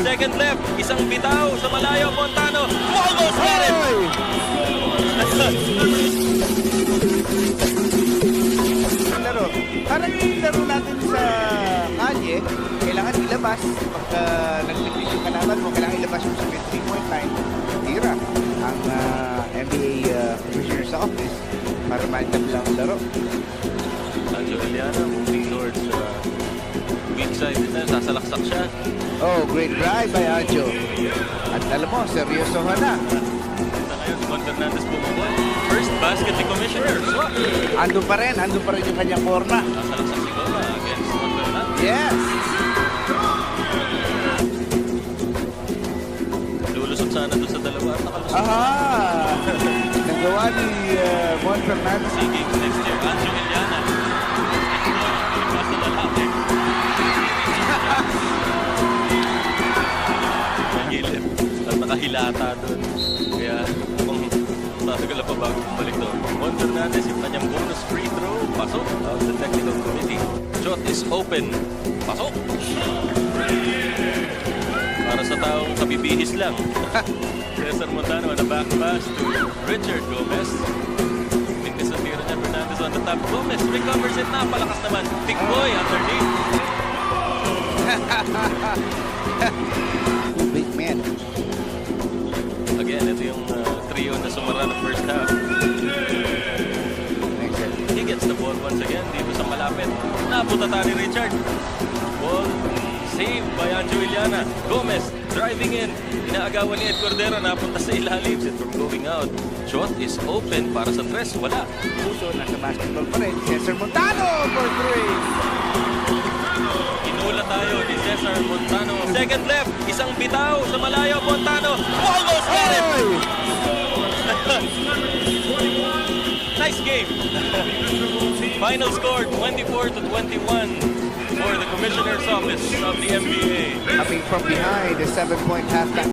Second left, isang bitaw sa malayo, Montano. Almost got it! Laro. Parang yung laro natin sa kalye, kailangan ilabas. Pagka nagpipit yung kalaban mo, kailangan ilabas yung sa 3-point line. Tira ang NBA Commissioner's Office para ma-tap lang ang laro. Anjo Eliana moving towards weak side. Sasalaksak siya. Oh, great drive by Anjo. At alam mo, seryosohan na. Sa ngayon, Juan Fernandez bumubuhay. First basket ni Commissioner. Swap. Andun pa rin yung kanyang korna. Sasalaksak si Goma against Juan Fernandez. Yes! Lulusot sana doon sa dalawa at nakalusot. Aha! Nagawa ni Juan Fernandez. Sige, next year. Anjo Eliana. Lipas na lalaki. Nagilip. At nakahilata doon. Kaya kung tatagala pa bago bumalik doon. Juan Fernandez, yung kanyang bonus free throw. Pasok of the technical committee. Shot is open. Pasok. Para sa taong kabibihis lang. Cesar Montano on the back pass to Richard Gomez. Big disappearance niya, Fernandez on the top. Gomez recovers it na. Palakas naman. Big boy underneath. Two big men. Again, ito yung trio na sumara ng first half. He gets the ball once again dito sa malapit. Naputata ni Richard. Ball saved by Anjo Eliana. Gomez driving in. Inaagawan ni Ed Cordero. Napunta sa ilalim. Set from going out. Shot is open para sa tres. Wala. Puso, nasa basketball pa rin. Cesar Montano for 3. Inula tayo ni Cesar Montano. Second left. Isang bitaw sa malayo. Montano. Almost got it! Nice game. Final score 24-21 for the Commissioner's Office of the NBA. Coming from behind, a 7-point halftime.